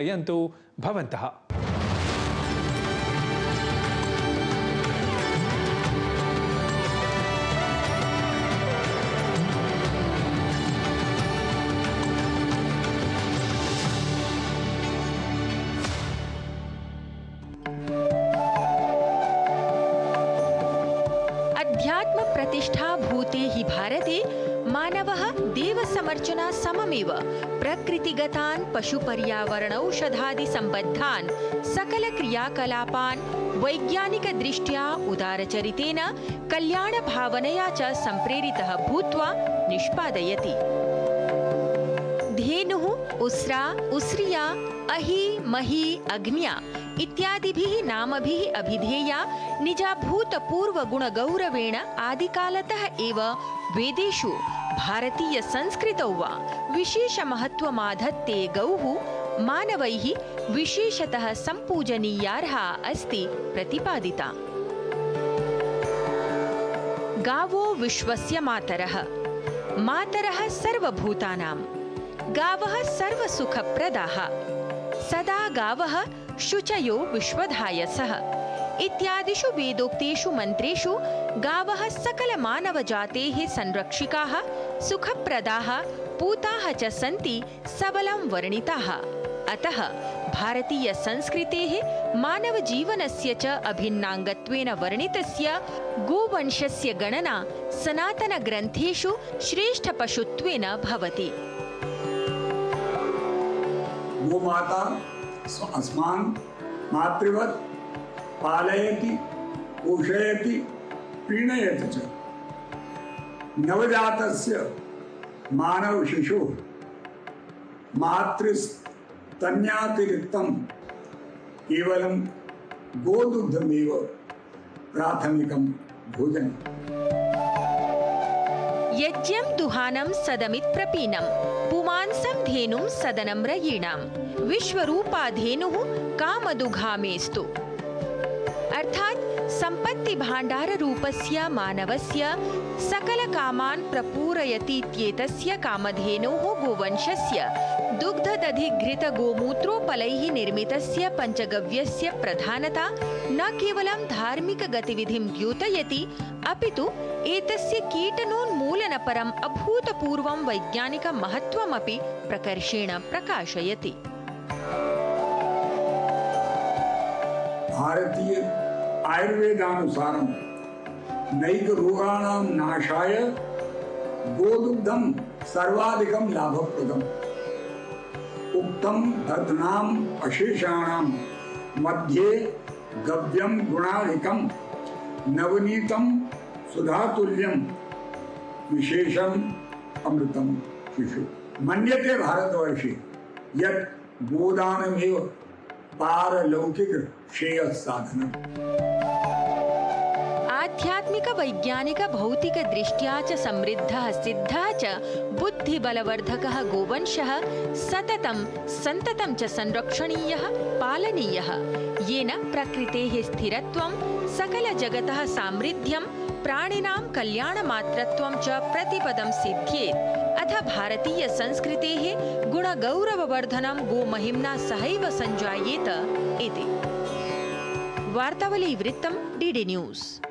यन्तु भवन्तः। अध्यात्म प्रतिष्ठा भूते हि भारते मानवः देवसमर्चना सममेव प्रकृतिगतान् पशुपर्यावरणौषधादि सम्बद्धान् सकल क्रियाकलापान् वैज्ञानिकदृष्ट्या उदारचरितेन कल्याणभावनया च सम्प्रेरितः भूत्वा निष्पादयति। धेनुः उस्रा उस्रिया अहि महि अग्न्या इत्यादिभिः नामभिः अभिधेया निजाभूत पूर्व गुण गौरवेण आदिकालतः एव वेदेषु भारतीय संस्कृतौ वा विशेष महत्वमाधत्ते गौः मानवैः विशेषतः संपूजनीयार्हा अस्ति प्रतिपादिता। गावो विश्वस्य मातरः। मातरः सर्वभूतानां। गावः सर्वसुखप्रदाः। सदा गावः शुचयो विश्वधायसः इत्यादिषु वेदोक्तेषु मन्त्रेषु गावः सकल मानवजातेः संरक्षिकाः सुखप्रदाः पूताः च सन्ति सबलं वर्णिताः। अतः भारतीय संस्कृतेः मानवजीवनस्य च अभिन्नाङ्गत्वेन वर्णितस्य गोवंशस्य गणना सनातनग्रन्थेषु श्रेष्ठपशुत्वेन भवति। गोमाता अस्मान् मातृवत् पालयति पोषयति प्रीणयति च। नवजातस्य मानव शिशुः मातृस्तन्यातिरिक्तं केवलं गोदुग्धमेव प्राथमिकं भोजनम्। यज्ञं दुहानं सदमित्प्रपीनं पुमांसं धेनुं सदनं रयीणां विश्वरूपा धेनुः कामदुघामेस्तु। अर्थात् संपत्ति भाण्डार रूपस्य मानवस्य सकल कामान् प्रपूरयतीत्येतस्य कामधेनोः गोवंशस्य दुग्धदधिघृत गोमूत्रोपलैः निर्मितस्य पञ्चगव्यस्य प्रधानता न केवलं धार्मिक गतिविधिं द्योतयति अपितु एतस्य कीटनोन्मूलनपरम् अभूतपूर्वं वैज्ञानिक महत्त्वमपि प्रकर्षेण प्रकाशयति। भारतीय आयुर्वेदानुसारं नैकरोगाणां नाशाय गोदुग्धं सर्वाधिकं लाभप्रदम्। उक्तं दध्नाम् अशेषाणां मध्ये गव्यं गुणाधिकं नवनीतं सुधातुल्यं विशेषम् अमृतं शिशु। मन्यते भारतवर्षे यत् गोदानमेव पारलौकिक श्रेयस्साधनम्। आध्यात्मिक वैज्ञानिक भौतिक दृष्ट्या च समृद्धः सिद्धः च बुद्धिबलवर्धकः गोवंशः सततं सन्ततं च संरक्षणीयः पालनीयः येन प्रकृतेः स्थिरत्वं सकल जगतः सामृद्ध्यं प्राणिनां कल्याणमात्रत्वं च प्रतिपदं सिद्ध्येत्। अथ भारतीय संस्कृतेः गुणगौरववर्धनं गोमहिम्ना सहैव सञ्जायेत इति। वार्तावली वृत्तं डीडी न्यूज़।